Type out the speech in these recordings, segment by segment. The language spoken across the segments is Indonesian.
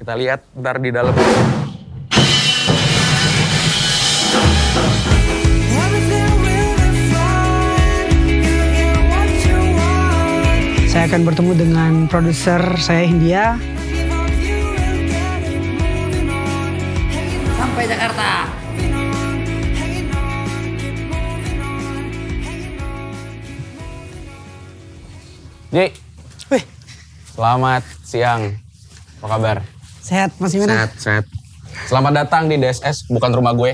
Kita lihat ntar di dalam. Saya akan bertemu dengan produser saya Hindia. Sampai Jakarta. Ji, Wih, selamat siang. Apa kabar? sehat Mas Gimana? Sehat. Selamat datang di DSS, bukan rumah gue.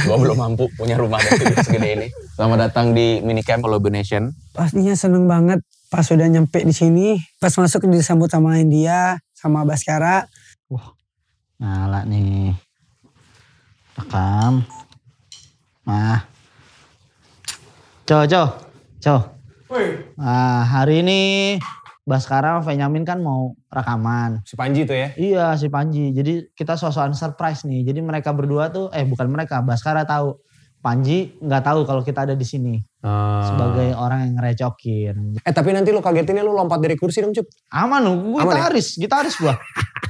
Gue belum mampu punya rumah segede ini. Selamat datang di Minicamp Collaboration. Pastinya seneng banget pas sudah nyampe di sini. Pas masuk disambut sama Hindia, sama Baskara. Wah, nyala nih. Rekam. Nah. Cow. Nah, hari ini Baskara sama Benyamin kan mau rekaman. Si Panji tuh ya? Iya, si Panji. Jadi kita sosokan surprise nih. Jadi mereka berdua tuh, bukan mereka, Baskara tahu. Panji nggak tahu kalau kita ada di sini. Sebagai orang yang ngerecokin. Tapi nanti lu kagetinnya lu lompat dari kursi dong, Cup. Aman lu, gue gitaris gua.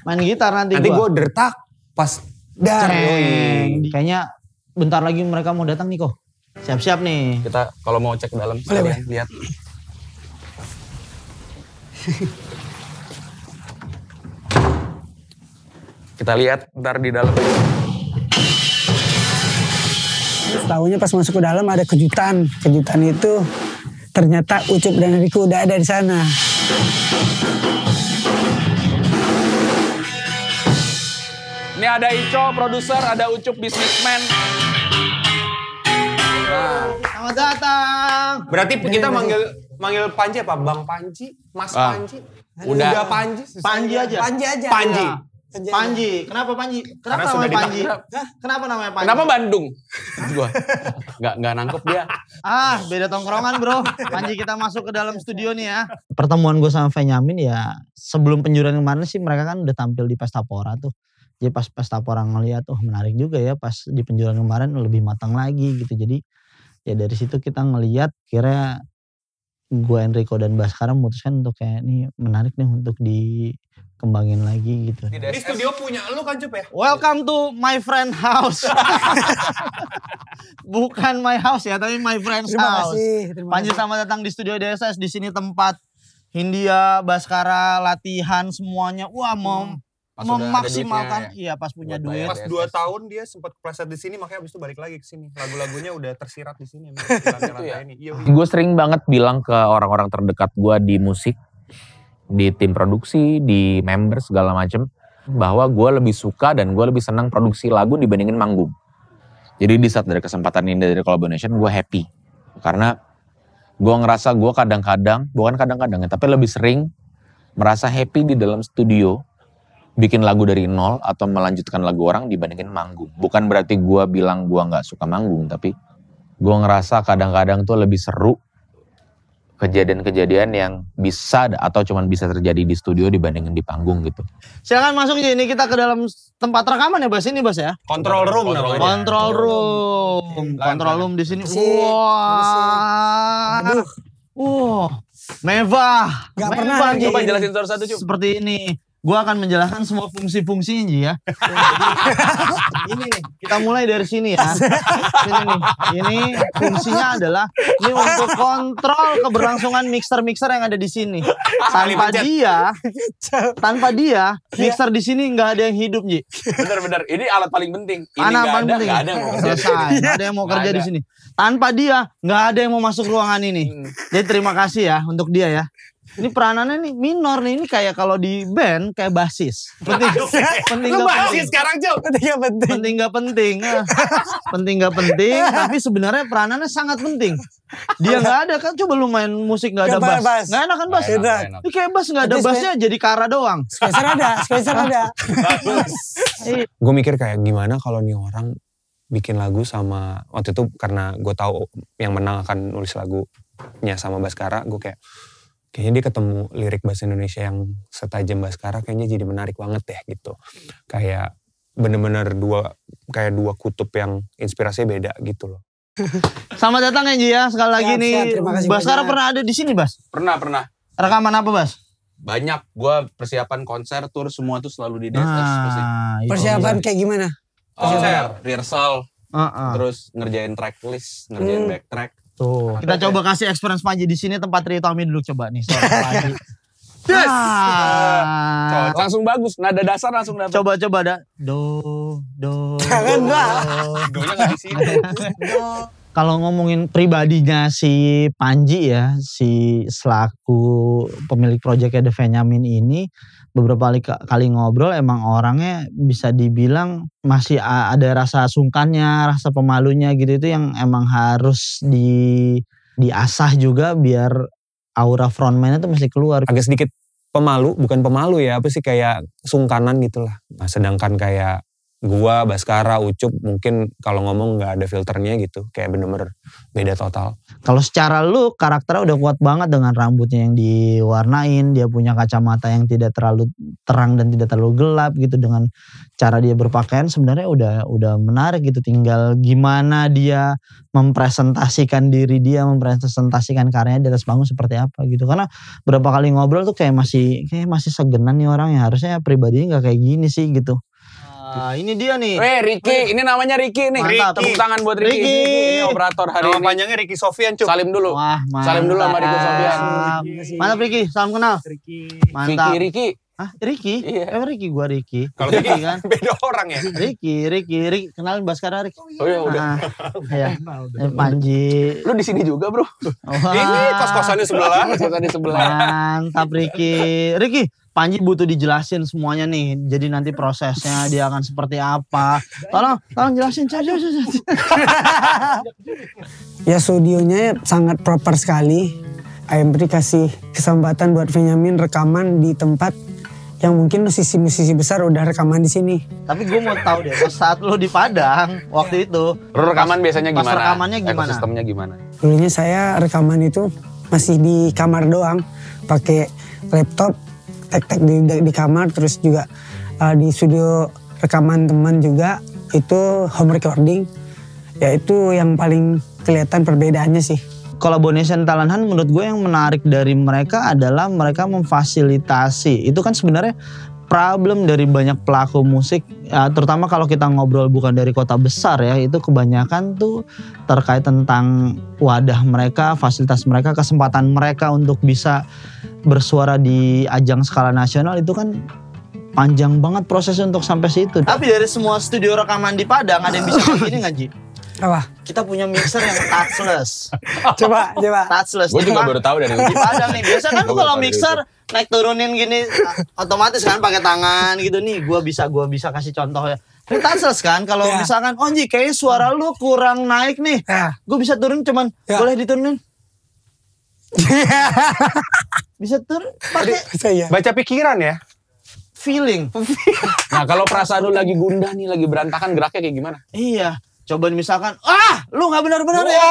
Main gitar nanti Nanti gua. gue dertak pas dar. Kayaknya bentar lagi mereka mau datang nih kok. Siap-siap nih. Kita kalau mau cek ke dalam, Boleh. lihat. Kita lihat ntar di dalam. Tahunya pas masuk ke dalam ada kejutan. Kejutan itu ternyata Ucup dan Riku udah ada di sana. Ini ada Ico, produser, ada Ucup, businessman. Selamat datang. Berarti kita manggil Panji apa? Bang Panji? Mas Panji? Udah Panji? Panji aja. Panji. Panji. Kenapa Panji? Kenapa Karena namanya sudah Panji? Kenapa namanya Panji? Kenapa Bandung? Gua nggak nangkep dia. Beda tongkrongan bro. Panji, kita masuk ke dalam studio nih ya. Pertemuan gue sama Benyamin ya, sebelum penjuran kemarin sih mereka kan udah tampil di Pesta Pora tuh. Jadi pas Pesta Pora ngeliat, menarik juga ya, pas di penjuran kemarin lebih matang lagi gitu. Jadi ya dari situ kita ngeliat, kira gue, Enrico dan Baskara memutuskan untuk kayak ini menarik nih untuk dikembangin lagi gitu. Ini studio punya lu kan Cup ya? Welcome to my friend house. Bukan my house ya, tapi my friend's Terima house. kasih. Panji selamat datang di studio DSS. Di sini tempat Hindia, Baskara, latihan semuanya. Wah, Pas udah ada memaksimalkan. duitnya Iya, pas punya Buat duit. bayar. Pas 2 tahun dia sempat kepleset di sini, makanya abis itu balik lagi ke sini. Lagu-lagunya udah tersirat di sini. Lantai-lantai ini. Iya. Gue sering banget bilang ke orang-orang terdekat gue di musik, di tim produksi, di member segala macem, bahwa gue lebih suka dan gue lebih senang produksi lagu dibandingin manggung. Jadi di saat dari kesempatan ini dari collaboration, gue happy. Karena gue ngerasa gue kadang-kadang, bukan kadang-kadang ya, tapi lebih sering merasa happy di dalam studio, bikin lagu dari nol atau melanjutkan lagu orang dibandingin manggung. Bukan berarti gue bilang gue gak suka manggung, tapi gue ngerasa kadang-kadang tuh lebih seru kejadian-kejadian yang bisa atau cuman bisa terjadi di studio dibandingin di panggung gitu. Silakan masuk ini kita ke dalam tempat rekaman ya Bas, ini Bas ya. Control room namanya. Control room. Control room di sini. Wah. Mewah. Gak pernah Mewah. lagi. Coba jelasin satu-satu, Cup. Seperti ini. Gua akan menjelaskan semua fungsi-fungsinya Ji ya. Ini nih, kita mulai dari sini ya. Sini nih. Ini fungsinya adalah ini untuk kontrol keberlangsungan mixer-mixer yang ada di sini. Tanpa dia, mixer di sini nggak ada yang hidup Ji. Bener-bener, ini alat paling penting. Ini Mana nggak paling ada, penting? nggak ada yang mau kerja. Selesai. Nggak ada yang mau kerja di sini. Tanpa dia, nggak ada yang mau masuk ruangan ini. Jadi terima kasih ya untuk dia ya. Ini peranannya nih minor nih, ini kayak kalau di band kayak basis. Penting Lu gak bahas penting. sekarang Cup. Penting gak penting. Penting gak penting, tapi sebenarnya peranannya sangat penting. Dia nggak ada kan, coba lu main musik nggak ada bass. Nggak enak kan bass? Nggak enak. Ini kayak bass nggak ada bassnya, jadi kara doang. Spacer ada. Gue mikir kayak gimana kalau nih orang bikin lagu sama, waktu itu karena gue tahu yang menang akan nulis lagunya sama Baskara, gue kayaknya dia ketemu lirik bahasa Indonesia yang setajam Baskara, kayaknya jadi menarik banget deh gitu. Kayak bener-bener dua kutub yang inspirasinya beda gitu loh. Selamat datang Enji ya, sekali lagi Siap, nih. siap, terima kasih Baskara banyak. pernah ada di sini Bas? Pernah. Rekaman apa Bas? Banyak. Gue persiapan konser, tour, semua tuh selalu di DSS. pasti. itu Persiapan bisa. kayak gimana? Rehearsal, Heeh. terus ngerjain tracklist, ngerjain backtrack. Tuh. Kita coba kasih experience Panji di sini, tempat Rio Tommy dulu coba nih suara Panji. Ah. Langsung bagus, nada dasar langsung dapet. Coba dah. Do. Jangan, Mbak. Doanya nggak di sini. Kalau ngomongin pribadinya si Panji ya, si selaku pemilik proyeknya The Benjamin ini, beberapa kali ngobrol emang orangnya bisa dibilang masih ada rasa sungkannya, rasa pemalunya gitu, itu yang emang harus diasah juga biar aura frontman-nya tuh mesti keluar. Agak sedikit pemalu, bukan pemalu ya, apa sih kayak sungkanan gitu lah. Nah, sedangkan kayak gua, Baskara, Ucup mungkin kalau ngomong nggak ada filternya gitu, kayak bener-bener beda total. Kalau secara look karakternya udah kuat banget dengan rambutnya yang diwarnain, dia punya kacamata yang tidak terlalu terang dan tidak terlalu gelap gitu, dengan cara dia berpakaian sebenarnya udah menarik gitu. Tinggal gimana dia mempresentasikan diri dia, mempresentasikan karyanya di atas panggung seperti apa gitu. Karena berapa kali ngobrol tuh kayak masih segenan nih orang, ya harusnya pribadinya nggak kayak gini sih gitu. Ini dia nih. Ricky, ini namanya Ricky nih. Mantap. Tepuk tangan buat Ricky. Ini operator hari ini. panjangnya Ricky Sofian, Cup. Salim dulu. Wah, Salim dulu sama Ricky Sofian. Mantap Ricky, salam kenal. Mantap. Ricky. Hah, Ricky? Iya. Ricky, gua Ricky. Kalau Ricky Ricky kan. beda orang ya. Ricky, kenalin Baskara Ricky. Oh iya udah. Ya. Panji. Lu di sini juga, Bro. Ini kos-kosannya sebelah. Kos-kosan di sebelah. Mantap Ricky, Panji butuh dijelasin semuanya nih. Jadi nanti prosesnya dia akan seperti apa. Tolong jelasin. Ya studionya sangat proper sekali. Beri kasih kesempatan buat Benjamin rekaman di tempat yang mungkin musisi-musisi besar udah rekaman di sini. Tapi gue mau tahu deh, pas saat lu di Padang waktu itu. Lu rekaman biasanya gimana? Pas rekamannya gimana? Ekosistemnya gimana? Dulunya saya rekaman itu masih di kamar doang, pakai laptop, tek-tek di kamar, terus juga di studio rekaman teman juga itu home recording. Ya itu yang paling kelihatan perbedaannya sih. Collaboration Talent Hunt menurut gue yang menarik dari mereka adalah mereka memfasilitasi. Itu kan sebenarnya problem dari banyak pelaku musik, terutama kalau kita ngobrol bukan dari kota besar ya, itu kebanyakan tuh terkait tentang wadah mereka, fasilitas mereka, kesempatan mereka untuk bisa bersuara di ajang skala nasional itu kan panjang banget prosesnya untuk sampai situ. Tapi dari semua studio rekaman di Padang ada yang bisa kayak gini nggak Ji? Apa? Kita punya mixer yang touchless. Coba. Touchless. Gue juga baru tahu dari Di Padang nih. Biasa kan Gua lu kalau baru tahu mixer naik turunin gini otomatis kan pakai tangan gitu nih. Gua bisa kasih contoh ya. Ini touchless kan kalau Ya. misalkan Ji kayaknya suara lu kurang naik nih. Ya. Gue bisa turun cuman Ya. boleh diturunin. Bisa turun pakai Saya. Baca pikiran ya. feeling. Nah kalau perasaan lu lagi gundah nih, lagi berantakan, geraknya kayak gimana? Iya. Coba misalkan, lu nggak benar-benar ya.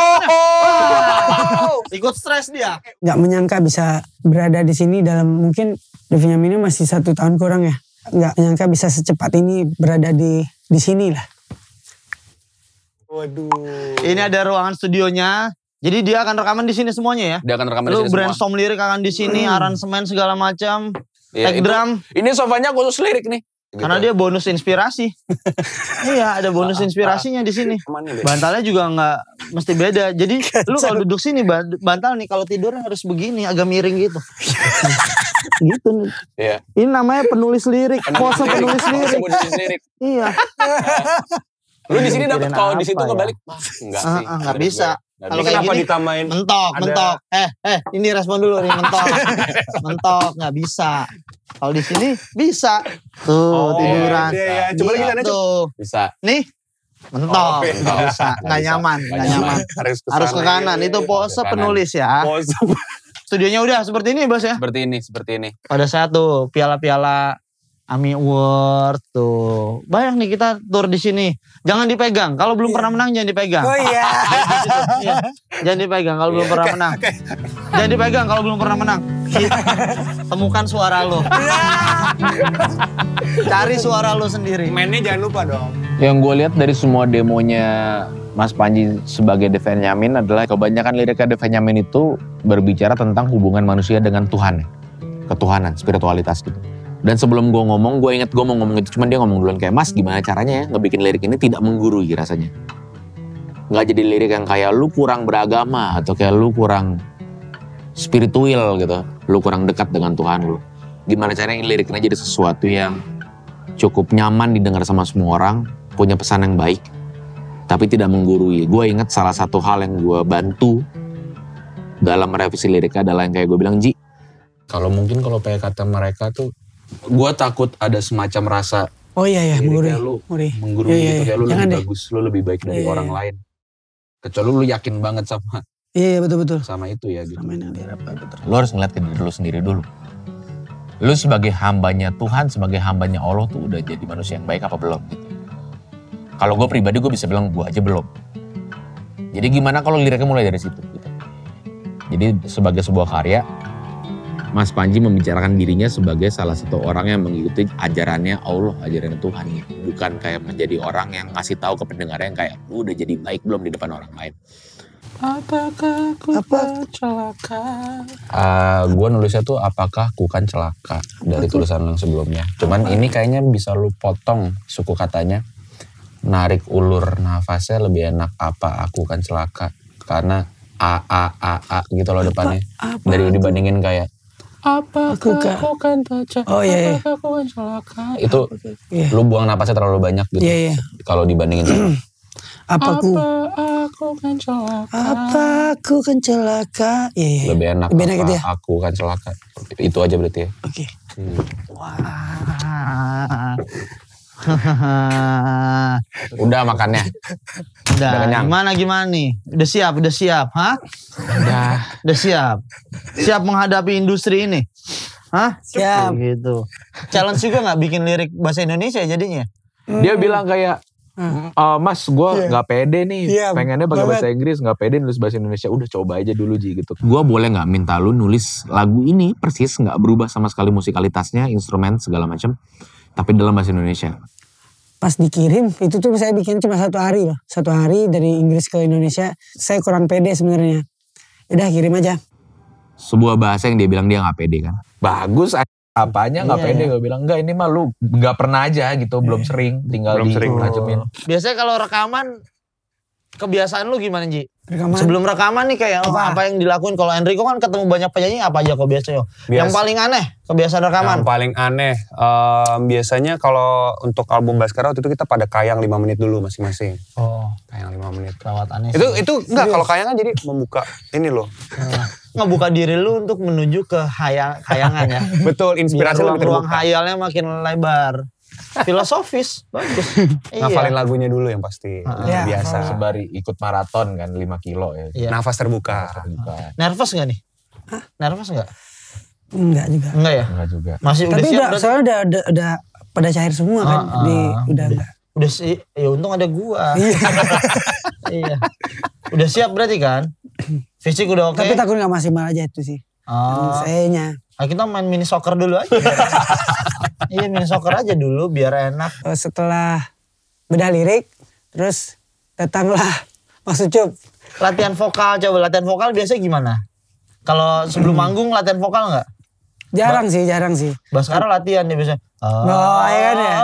Ikut stres dia. Nggak menyangka bisa berada di sini dalam mungkin Benjamin ini masih 1 tahun kurang ya. Nggak menyangka bisa secepat ini berada di sini lah. Waduh. Ini ada ruangan studionya. Jadi dia akan rekaman di sini semuanya ya. Dia akan rekaman di Lu sini semua. brainstorm lirik akan di sini, aransemen segala macam, Iya, take itu- drum. Ini sofanya khusus lirik nih. Karena dia bonus inspirasi. Iya, ada bonus inspirasinya di sini. Bantalnya juga nggak mesti beda. Jadi lu kalau duduk sini bantal nih kalau tidur harus begini, agak miring gitu. Gitu nih. Iya. Ini namanya penulis lirik, pose penulis lirik. Penulis lirik. Iya. Lu di sini dapat, Mikirin kalau di apa situ ya? kebalik. Enggak sih. Nggak bisa. Nggak Kalau bisa. kayak Kenapa gini, ditambahin? mentok. Ini respon dulu nih, mentok, nggak bisa. Kalau di sini bisa. Tuh, tiduran. iya. Coba lagi sana, Cuk. Tuh. Bisa. Nih, mentok, Oke. nggak bisa, nggak bisa. nyaman, nggak nyaman. Harus ke kanan, itu pose Ke kanan. penulis ya. Pose. Studionya udah seperti ini Bos ya. Seperti ini. Pada saat tuh piala-piala AMI Award tuh. Banyak nih kita tur di sini. Jangan dipegang. Kalau belum pernah menang jangan dipegang. Oh iya. Iya. Jangan dipegang kalau belum pernah menang. Jangan dipegang kalau belum pernah menang. Temukan suara lo. Cari suara lo sendiri. Mainnya jangan lupa dong. Yang gue lihat dari semua demonya Mas Panji sebagai The Benjamin adalah kebanyakan liriknya The Benjamin itu berbicara tentang hubungan manusia dengan Tuhan. ketuhanan, spiritualitas gitu. Dan sebelum gue ngomong, gue inget gue mau ngomong itu, cuman dia ngomong duluan kayak, Mas gimana caranya ya ngebikin lirik ini tidak menggurui rasanya. Nggak jadi lirik yang kayak lu kurang beragama atau kayak lu kurang spiritual gitu, lu kurang dekat dengan Tuhan lu. Gimana caranya lirik ini jadi sesuatu yang cukup nyaman didengar sama semua orang, punya pesan yang baik, tapi tidak menggurui. Gue inget salah satu hal yang gue bantu dalam revisi liriknya adalah yang kayak gue bilang, Ji, Kalau mungkin kalau pakai kata mereka tuh, gue takut ada semacam rasa Oh iya liriknya menggurui. lu menggurui Iya, gitu, kayak lu jangan lebih deh. bagus, lu lebih baik dari Iya, orang iya. lain. Kecuali lu yakin banget Iya betul. sama itu ya gitu. Sama yang diharapkan betul. lu harus ngeliat ke diri lu sendiri dulu. Lu sebagai hambanya Tuhan, sebagai hambanya Allah tuh udah jadi manusia yang baik apa belum gitu. Kalau gue pribadi gue bisa bilang gue aja belum. Jadi gimana kalau liriknya mulai dari situ gitu. Jadi sebagai sebuah karya, Mas Panji membicarakan dirinya sebagai salah satu orang yang mengikuti ajarannya Allah, ajarannya Tuhan gitu. Bukan kayak menjadi orang yang ngasih tahu ke pendengarnya yang kayak lu udah jadi baik belum di depan orang lain. Apakah ku kan celaka? Gue nulisnya tuh apakah ku kan celaka dari tulisan yang sebelumnya. Cuman ini kayaknya bisa lu potong suku katanya. Narik ulur nafasnya lebih enak apa aku kan celaka. Karena a gitu loh depannya. Dari dibandingin kayak apakah ku kan celaka? Oh iya. Apakah ku kan celaka? Itu Iya. lu buang napasnya terlalu banyak gitu. Iya. Kalau dibandingin sama Aku kan celaka. aku kan celaka. Iya. Lebih enak Lebih enak apa gitu ya? aku kan celaka. Itu aja berarti ya. Oke. Wah. Udah makannya. Udah, kenyang. gimana nih? Udah siap, hah? Udah siap. Siap menghadapi industri ini. Hah? Siap. Gitu. Challenge juga nggak bikin lirik bahasa Indonesia jadinya? Dia bilang kayak, Mas gue gak pede nih, Iya, pengennya pakai banget. bahasa Inggris, gak pede nulis bahasa Indonesia. Udah coba aja dulu Ji gitu. Gue boleh nggak minta lu nulis lagu ini persis nggak berubah sama sekali musikalitasnya, instrumen segala macam, tapi dalam bahasa Indonesia. Pas dikirim itu tuh saya bikin cuma 1 hari loh. 1 hari dari Inggris ke Indonesia. Saya kurang pede sebenarnya. Udah kirim aja. Sebuah bahasa yang dia bilang dia nggak pede kan. Bagus, apanya gak Iya, pede. iya. Gue bilang, enggak ini mah lu gak pernah aja gitu, belum sering, tinggal Belum sering. ditajemin. Biasanya kalau rekaman, kebiasaan lu gimana Ji? Rekaman. Sebelum rekaman nih kayak apa yang dilakuin? Kalau Enrico kan ketemu banyak penyanyi, apa aja kok biasanya? Yang paling aneh kebiasaan rekaman? Yang paling aneh, biasanya kalau untuk album Baskara waktu itu kita pada kayang 5 menit dulu masing-masing. Oh, Kayang 5 menit. lewat aneh. Itu enggak, kalau kayangan jadi membuka ini loh. Ngebuka diri lu untuk menuju ke kayangan ya. Betul, inspirasi Biar lebih ruang terbuka. hayalnya makin lebar. Filosofis, bagus. Ngafalin lagunya dulu yang pasti. Iya, Biasa. Sembari ikut maraton kan 5 kilo ya. Iya. Nafas terbuka. Nervous gak nih? Nervous gak? Enggak juga. Enggak ya? Enggak juga. Masih udah Tapi siap udah, berarti? soalnya udah pada cair semua kan. Udah enggak. Udah sih, ya untung ada gua. Iya. Udah siap berarti kan? Fisik udah oke? Tapi takut gak maksimal aja itu sih. Sayanya. Nah, kita main mini soccer dulu aja. Iya, mini soccer aja dulu biar enak. Setelah bedah lirik, terus datanglah Mas Ucup. Latihan vokal, coba latihan vokal biasanya gimana? Kalau sebelum manggung latihan vokal nggak? Jarang sih. Baskara latihan dia biasanya. Oh, iya kan ya?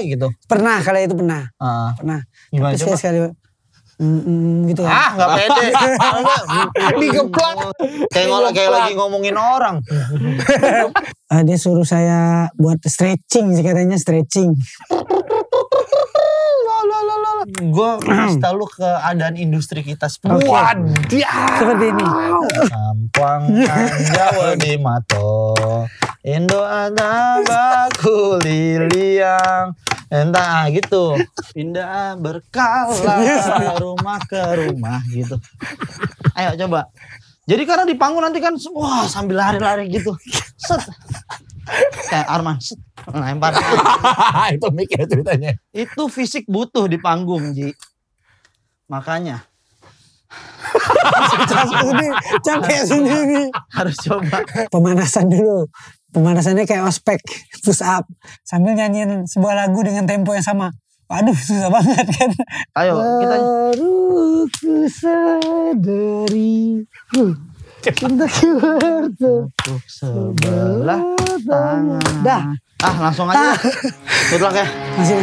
Gitu. Pernah kali itu pernah. Ah. Pernah. Gimana Terus coba? sekali gitu kan. Ah, nggak pede. Digeplak. Kayak lagi ngomongin orang. Dia suruh saya buat stretching sih katanya stretching. Gue kasih tau lu keadaan industri kita seperti Seperti ini. Sampang Jawa di Mato Indo ada baku liliang entah gitu pindah berkala rumah ke rumah gitu. Ayo coba. Jadi karena di panggung nanti kan wah sambil lari-lari gitu. Set. Kayak Arman set. Lempar. Itu mikir ceritanya. Itu fisik butuh di panggung, Ji. Makanya Capek sendiri. harus coba. Pemanasan dulu. Pemanasannya kayak ospek, push up. Sambil nyanyiin sebuah lagu dengan tempo yang sama. Waduh susah banget kan. Ayo kita Baru ku sadari. Kentucky Tepuk sebelah tangan. Dah. Langsung aja. Good luck ya. Masih.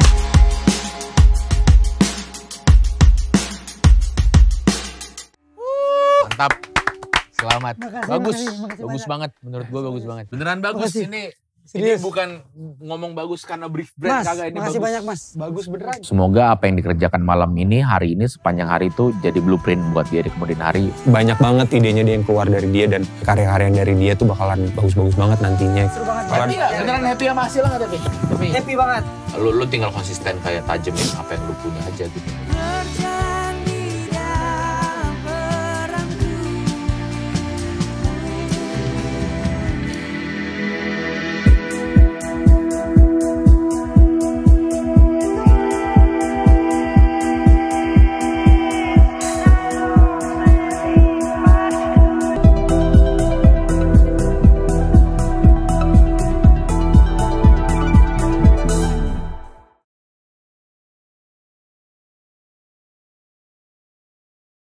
Mantap. Selamat. Makasih, Bagus. makasih Bagus banyak. banget. Menurut gue bagus banget. Beneran bagus. Makasih. Ini Serius. bukan ngomong bagus karena brief brand Mas, kagak. Ini makasih bagus. banyak Mas. Bagus beneran. Semoga apa yang dikerjakan malam ini, hari ini, sepanjang hari itu jadi blueprint buat dia di kemudian hari. Banyak banget idenya dia yang keluar dari dia dan karya-karya dari dia tuh bakalan bagus-bagus banget nantinya. Seru banget. Happy gak? Beneran happy sama hasilnya gak tapi? Happy banget. Lu tinggal konsisten kayak tajemin apa yang lu punya aja gitu.